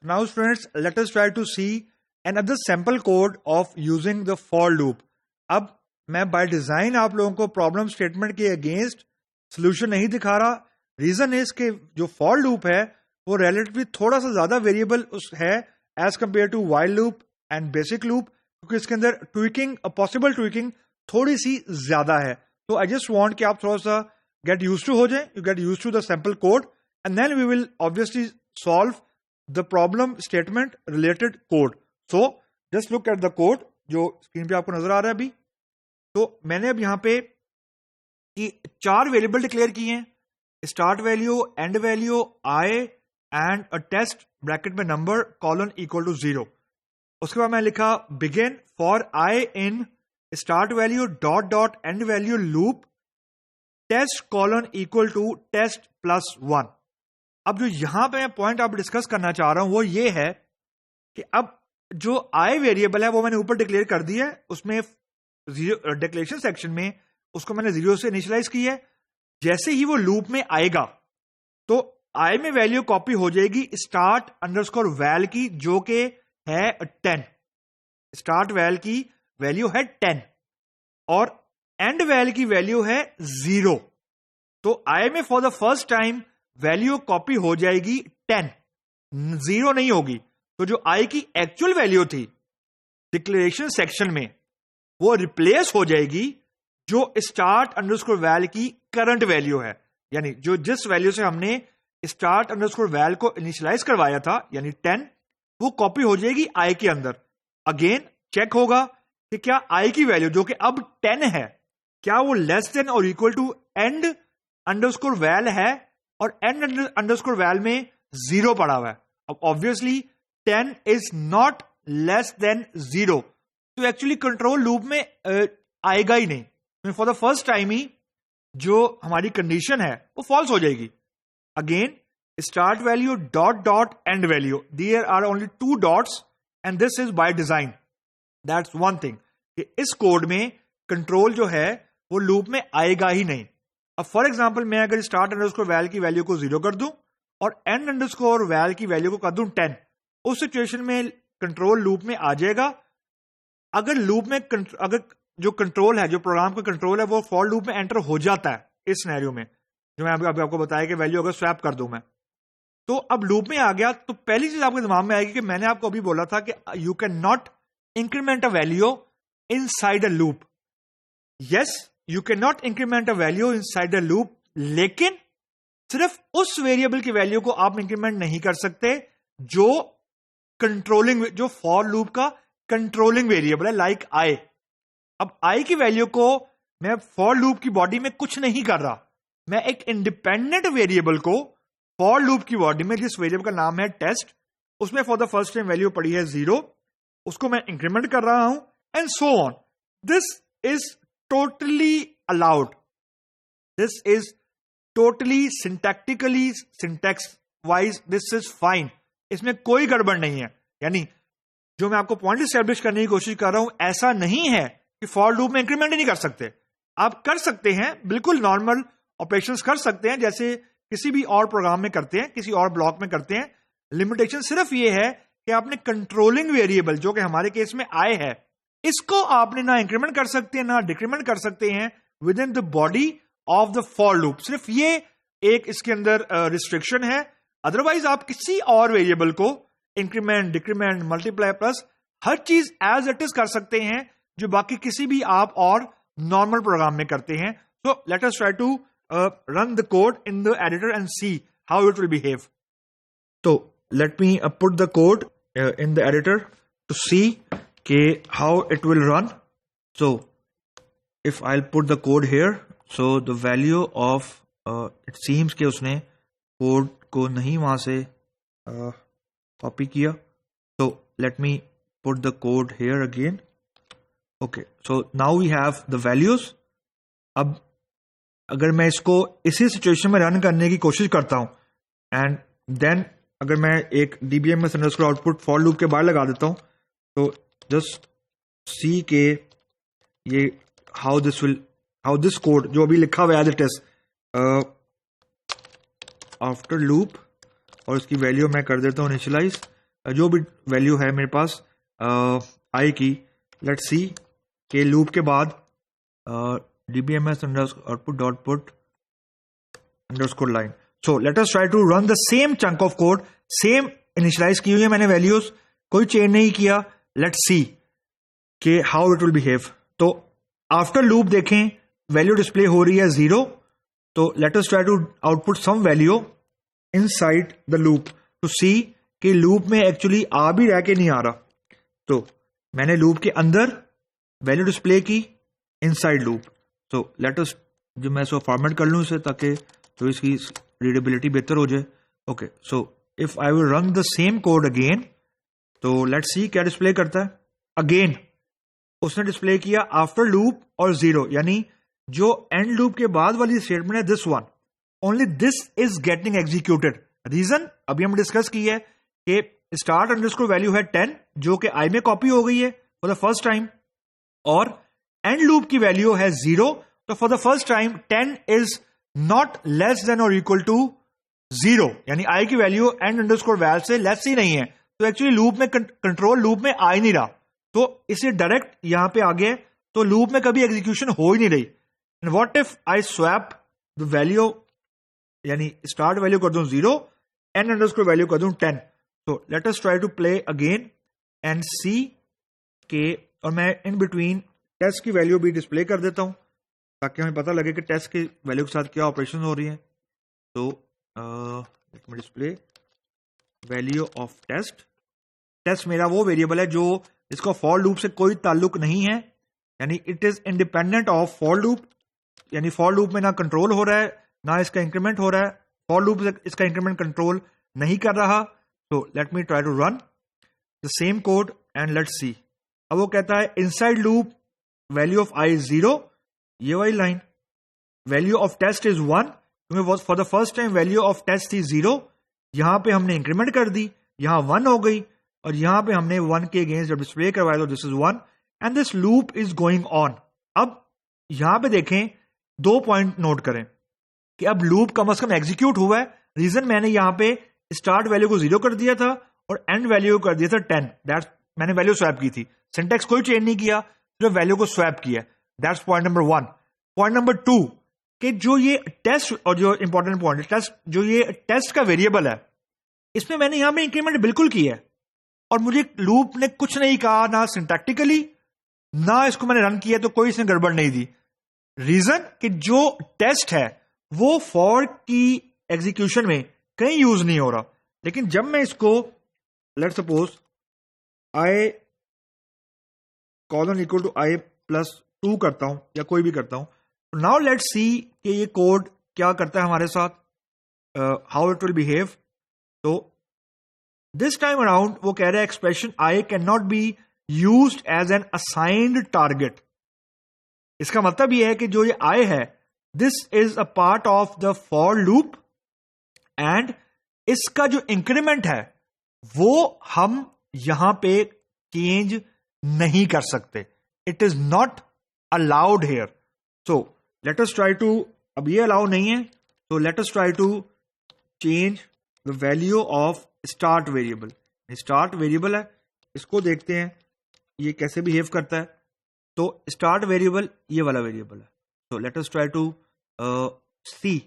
Now students, let us try to see another sample code of using the for loop. अब मैं by design आप लोगों को problem statement के against solution नहीं दिखा रहा. रीजन इज कि जो फॉर लूप है वो रिलेटिवली थोड़ा सा ज्यादा वेरिएबल है as compare to while loop and basic loop, क्योंकि इसके अंदर ट्विकिंग, पॉसिबल ट्विकिंग थोड़ी सी ज्यादा है. तो आई जस्ट वांट कि आप थोड़ा सा गेट यूज टू हो जाए, you get use to the sample code and then we will obviously solve the problem statement related code. So just look at the code जो स्क्रीन पे आपको नजर आ रहा है अभी. तो मैंने अब यहां पे 4 वेरिएबल डिक्लेयर किए हैं, start value, end value, I and a test bracket में नंबर कॉलन इक्वल टू 0. उसके बाद मैं लिखा begin for I in start value dot dot end value loop test colon equal to test plus 1. अब जो यहां पे मैं पॉइंट आप डिस्कस करना चाह रहा हूं वो ये है कि अब जो आई वेरिएबल है वो मैंने ऊपर डिक्लेयर कर दिया है, उसमें डिक्लेरेशन सेक्शन में उसको मैंने 0 से इनिशियलाइज की है. जैसे ही वो लूप में आएगा तो आई में वैल्यू कॉपी हो जाएगी स्टार्ट अंडरस्कोर वैल की, जो कि है 10. स्टार्ट वैल की वैल्यू है 10 और एंड वैल की वैल्यू है 0. तो आई में for the first time value copy हो जाएगी 10, 0 नहीं होगी. तो जो आई की एक्चुअल वैल्यू थी डिक्लेरेशन सेक्शन में वो रिप्लेस हो जाएगी जो स्टार्ट अंडरस्कोर वैल की करंट वैल्यू है, यानी जो जिस वैल्यू से हमने स्टार्ट अंडरस्कोर वैल को इनिशियलाइज करवाया था यानी 10, वो कॉपी हो जाएगी आई के अंदर. अगेन चेक होगा कि क्या आई की वैल्यू जो कि अब 10 है, क्या वो लेस देन और equal to end underscore val है, और एंड अंडरस्कोर वैल में 0 पड़ा हुआ है. अब obviously 10 is not less then 0, तो एक्चुअली कंट्रोल लूप में आएगा ही नहीं. फॉर द फर्स्ट टाइम ही जो हमारी कंडीशन है वो फॉल्स हो जाएगी. Again start value dot dot end value, there are only 2 dots and this is by design. That's one thing कि इस कोड में कंट्रोल जो है वो लूप में आएगा ही नहीं. अब फॉर एग्जाम्पल मैं अगर स्टार्ट अंडरस्कोर वैल की वैल्यू को 0 कर दूं और एंड अंडरस्कोर वैल की वैल्यू को कर दूं 10, उस सिचुएशन में कंट्रोल लूप में आ जाएगा. अगर लूप में अगर जो कंट्रोल है, जो प्रोग्राम का कंट्रोल है वो फॉर लूप में एंटर हो जाता है इस सिनेरियो में, जो मैं अभी आपको बताया कि वैल्यू अगर स्वैप कर दूं मैं, तो अब लूप में आ गया तो पहली चीज आपके दिमाग में आएगी कि मैंने आपको अभी बोला था कि you can not increment a value inside a loop. Yes, you can not increment a value inside a loop, लेकिन सिर्फ उस वेरिएबल की वैल्यू को आप इंक्रीमेंट नहीं कर सकते जो कंट्रोलिंग, जो फॉर लूप का कंट्रोलिंग वेरिएबल है, लाइक आई. अब आई की वैल्यू को मैं फॉर लूप की बॉडी में कुछ नहीं कर रहा, मैं एक इंडिपेंडेंट वेरिएबल को फॉर लूप की बॉडी में, जिस वेरिएबल का नाम है टेस्ट, उसमें for the first time value पड़ी है 0, उसको मैं इंक्रीमेंट कर रहा हूं and so on. This is totally allowed. This is totally syntactically, syntax wise this is fine. इसमें कोई गड़बड़ नहीं है. यानी जो मैं आपको पॉइंट एस्टैब्लिश करने की कोशिश कर रहा हूं, ऐसा नहीं है कि फॉर लूप में इंक्रीमेंट ही नहीं कर सकते. आप कर सकते हैं, बिल्कुल नॉर्मल ऑपरेशंस कर सकते हैं जैसे किसी भी और प्रोग्राम में करते हैं, किसी और ब्लॉक में करते हैं. लिमिटेशन सिर्फ ये है कि आपने कंट्रोलिंग वेरिएबल, जो कि हमारे केस में आई है, इसको आपने ना इंक्रीमेंट कर सकते हैं ना डिक्रीमेंट कर सकते हैं with in the body of the for loop. सिर्फ ये एक इसके अंदर रिस्ट्रिक्शन है. अदरवाइज आप किसी और वेरिएबल को इंक्रीमेंट, डिक्रीमेंट, मल्टीप्लाई, प्लस हर चीज एज इट इज कर सकते हैं जो बाकी किसी भी आप और नॉर्मल प्रोग्राम में करते हैं. So let us try to run the code in the editor and see how it will behave. तो let me put the code in the editor to see के how it will run. So if I put the code here, so the value of, it seems के उसने code को नहीं वहां से copy किया. तो let me put the code here again. Okay, so now we have the values. अब अगर मैं इसको इसी सिचुएशन में रन करने की कोशिश करता हूं एंड देन अगर मैं एक dbms underscore output for loop के बाहर लगा देता हूं, तो जस्ट सी के ये हाउ दिस कोड जो अभी लिखा हुआ है as it is after loop, और उसकी वैल्यू मैं कर देता हूं इनिशियलाइज. जो भी वैल्यू है मेरे पास आई की, लेट्स सी के लूप के बाद dbms output dot put underscore line. So let us try to run the same chunk of code, same initialise की हुई है मैंने वैल्यूज, कोई चेंज नहीं किया. लेट्स सी के हाउ इट विल बिहेव. तो आफ्टर लूप देखें वैल्यू डिस्प्ले हो रही है 0. तो let us try to output some value inside the loop to see कि लूप में एक्चुअली आ भी रह के नहीं आ रहा. तो मैंने लूप के अंदर वैल्यू डिस्प्ले की इनसाइड लूप. तो लेट अस, जो मैं इसको फॉर्मेट कर लूँ इसे ताकि तो इसकी रीडेबिलिटी बेहतर हो जाए. Okay, so if I will run the same code again, तो लेट्स सी क्या डिस्प्ले करता है. अगेन उसने डिस्प्ले किया आफ्टर लूप और 0, यानी जो एंड लूप के बाद वाली स्टेटमेंट है this one, only this is getting executed. Reason अभी हम डिस्कस की है कि स्टार्ट अंडरस्कोर वैल्यू है 10 जो कि आई में कॉपी हो गई है फॉर द फर्स्ट टाइम, और एंड लूप की वैल्यू है 0. तो for the first time 10 is not less then और इक्वल टू 0, यानी आई की वैल्यू एंड अंडरस्कोर वैल से लेस ही नहीं है. तो एक्चुअली लूप में कंट्रोल लूप में आ ही नहीं रहा, तो इसे डायरेक्ट यहां पे आ गया. तो लूप में कभी एग्जीक्यूशन हो ही नहीं रही. And what if I swap the value, यानी स्टार्ट वैल्यू कर दूं 0, एंड अंडरस्कोर वैल्यू कर दूं 10. तो let us try to play again and see के, और मैं इन बिटवीन टेस्ट की वैल्यू भी डिस्प्ले कर देता हूं ताकि हमें पता लगे कि टेस्ट की वैल्यू के साथ क्या ऑपरेशन हो रही है. तो let me display value of test. Test मेरा वो वेरिएबल है जो इसका फॉर लूप से कोई ताल्लुक नहीं है, यानी it is independent of for loop. यानी फॉर लूप में ना कंट्रोल हो रहा है ना इसका इंक्रीमेंट हो रहा है. फॉर लूप से इसका इंक्रीमेंट कंट्रोल नहीं कर रहा. तो let me try to run the same code and let's see. अब वो कहता है inside loop value of I 0, ये वाली line. Value of test is 1, क्योंकि for the first time value of test थी 0. यहां पे हमने इंक्रीमेंट कर दी, यहां 1 हो गई, और यहां पे हमने 1 के अगेंस्ट जब डिस्प्ले करवाया तो this is 1 and this loop is going on. अब यहां पे देखें, 2 पॉइंट नोट करें कि अब लूप कम से कम एग्जीक्यूट हुआ है. रीजन मैंने यहां पे स्टार्ट वैल्यू को 0 कर दिया था और एंड वैल्यू को कर दिया था 10. दैट्स, मैंने वैल्यू स्वैप की थी, सिंटैक्स कोई चेंज नहीं किया, सिर्फ वैल्यू को स्वैप किया. That's point number 1. Point number 2 कि जो ये टेस्ट, और जो इंपॉर्टेंट पॉइंट है टेस्ट, जो ये टेस्ट का वेरिएबल है, इसमें मैंने यहां पे इंक्रीमेंट बिल्कुल की है और मुझे लूप ने कुछ नहीं कहा, ना सिंटैक्टिकली ना इसको मैंने रन किया, तो कोई इसने गड़बड़ नहीं दी. रीजन कि जो टेस्ट है वो फॉर की एग्जीक्यूशन में कहीं यूज नहीं हो रहा. लेकिन जब मैं इसको let suppose I colon equal to I plus 2 करता हूं या कोई भी करता हूं, नाउ लेट्स सी कि ये कोड क्या करता है हमारे साथ, हाउ इट विल बिहेव. तो दिस टाइम अराउंड वो कह रहा है expression I can not be used as an assigned target. इसका मतलब ये है कि जो ये आई है this is a part of the for loop, and इसका जो इंक्रीमेंट है वो हम यहां पे चेंज नहीं कर सकते. It is not allowed here. So let us try to, अब ये अलाउ नहीं है, तो let us try to change the value of start variable. Start variable है, इसको देखते हैं ये कैसे बिहेव करता है. तो स्टार्ट वेरिएबल ये वाला वेरिएबल है. तो let us try to see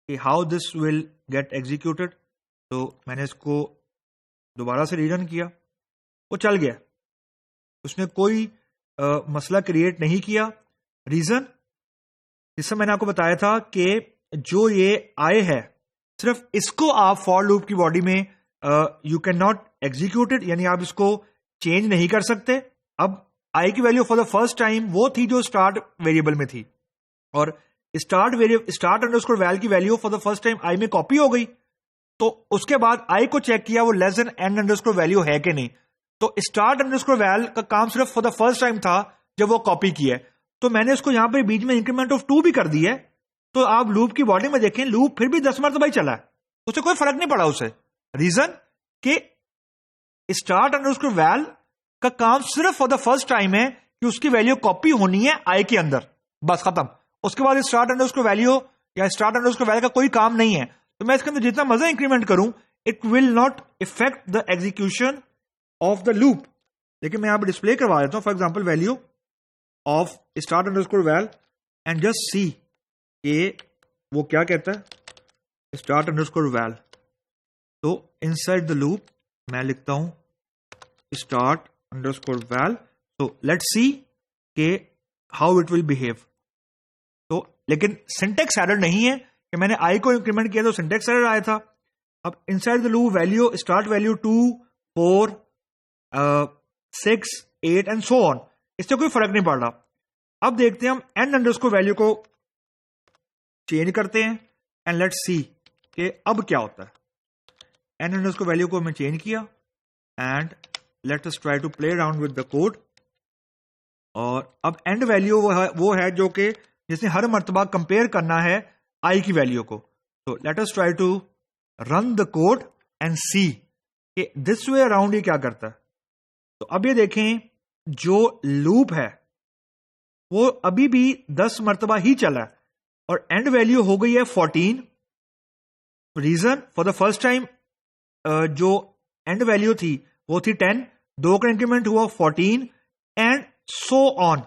how this will get executed. तो मैंने इसको दोबारा से रीरन किया, वो चल गया, उसने कोई मसला क्रिएट नहीं किया. रीजन जिससे मैंने आपको बताया था कि जो ये आई है सिर्फ इसको आप फॉर लूप की बॉडी में यू कैन नॉट एग्जीक्यूटेड, यानी आप इसको चेंज नहीं कर सकते. अब आई की value for the first time वो थी जो स्टार्ट वेरिएबल में थी, और स्टार्ट अंडरस्कोर वैल की value for the first time I में कॉपी हो गई. तो उसके बाद आई को चेक किया वो less then and underscore value है कि नहीं. तो स्टार्ट अंडरस्कोर वैल का काम सिर्फ फॉर द फर्स्ट टाइम था जब वो कॉपी किया है. तो मैंने इसको यहां पे बीच में इंक्रीमेंट ऑफ 2 भी कर दी है. तो आप लूप की बॉडी में देखें, लूप फिर भी 10 मरतबा ही चला है, उसे कोई फर्क नहीं पड़ा उसे. रीजन कि स्टार्ट अंडरस्कोर वैल का काम सिर्फ फॉर द फर्स्ट टाइम है कि उसकी वैल्यू कॉपी होनी है आई के अंदर, बस खत्म. उसके बाद स्टार्ट अंडरस्कोर वैल्यू या स्टार्ट अंडरस्कोर वैल का कोई काम नहीं है. तो मैं इसके अंदर जितना मजा इंक्रीमेंट करूं, it will not effect the execution of the loop. लेकिन मैं यहाँ पर डिस्प्ले करवा देता हूँ, for example value of start underscore val and just see कि वो क्या कहता है, स्टार्ट अंडरस्कोर वैल। तो इनसाइड द लूप मैं लिखता हूं स्टार्ट अंडरस्कोर वैल। तो लेट्स सी के हाउ इट विल बिहेव। तो लेकिन सिंटेक्स एरर नहीं है कि मैंने आई को इंक्रीमेंट किया तो सिंटेक्स एरर आया था। अब inside the loop value start value 2, 4, 6, 8 and so on, इससे कोई फर्क नहीं पड़ रहा। अब देखते हैं हम एंड अंडरस्कोर वैल्यू को चेंज करते हैं एंड लेट्स सी कि अब क्या होता है। एंड अंडरस्कोर वैल्यू को मैं चेंज किया and let us try to play around with the code. और अब एंड वैल्यू वो है जो कि जिसने हर मर्तबा कंपेयर करना है आई की वैल्यू को। तो let us try to run the code and see कि दिस वे अराउंड ये क्या करता है। तो अब ये देखें, जो लूप है वो अभी भी 10 मर्तबा ही चला है और एंड वैल्यू हो गई है 14। Reason for the first time जो एंड वैल्यू थी वो थी 10, 2 का इंक्रीमेंट हुआ 14 एंड सो ऑन।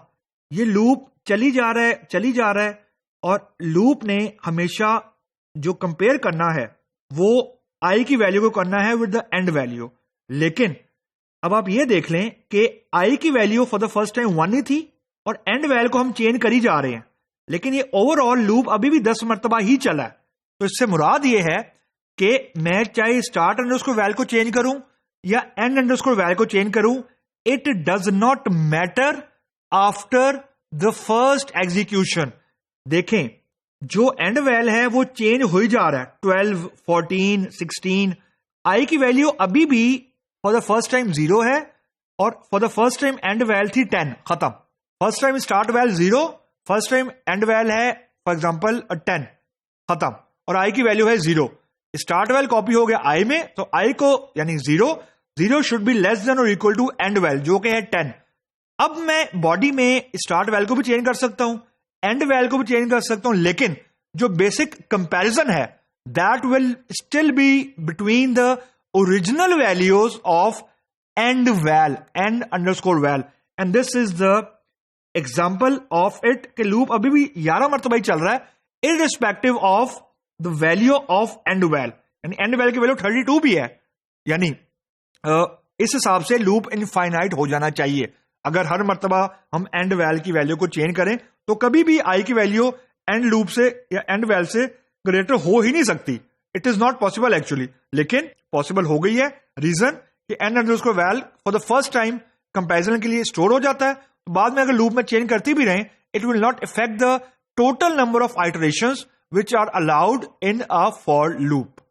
ये लूप चली जा रहा है और लूप ने हमेशा जो कंपेयर करना है वो आई की वैल्यू को करना है विद द एंड वैल्यू। लेकिन अब आप ये देख लें कि आई की value for the first time 1 ही थी और एंड वैल्यू को हम चेंज कर ही जा रहे हैं, लेकिन ये ओवरऑल लूप अभी भी 10 मर्तबा ही चला है। तो इससे मुराद ये है कि मैं चाहे स्टार्ट अंडरस्कोर वैल को चेंज करूं या एंड अंडरस्कोर वैल को चेंज करूं, it does not matter after the first execution. देखें, जो एंड वैल है वो चेंज हो ही जा रहा है, 12, 14, 16। आई की वैल्यू अभी भी फॉर द फर्स्ट टाइम 0 है और for the first time end val थी 10, खत्म। First time start val 0, first time end val है फॉर एग्जांपल 10, खत्म। और आई की वैल्यू है 0। स्टार्ट वैल कॉपी हो गया आई में, तो आई को यानी 0 शुड बी लेस देन और इक्वल टू एंड वैल जो कि है 10। अब मैं बॉडी में स्टार्ट वैल को भी चेंज कर सकता हूं, एंड वैल को भी चेंज कर सकता हूं, लेकिन जो बेसिक कंपैरिजन है that will still be between the original values of end val, end underscore val. And this is the example of it कि लूप अभी भी 11 मरतबा ही चल रहा है irrespective of the value of end val. यानी एंड वैल की वैल्यू 32 भी है, यानी इस हिसाब से लूप इनफाइनाइट हो जाना चाहिए। अगर हर मर्तबा हम एंड वैल की वैल्यू को चेंज करें तो कभी भी आई की वैल्यू एंड लूप से या एंड वैल से ग्रेटर हो ही नहीं सकती। It is not possible actually, लेकिन पॉसिबल हो गई है। रीजन कि end underscore val for the first time comparison के लिए स्टोर हो जाता है, तो बाद में अगर लूप में चेंज करती भी रहें it will not affect the total number of iterations which are allowed in a for loop.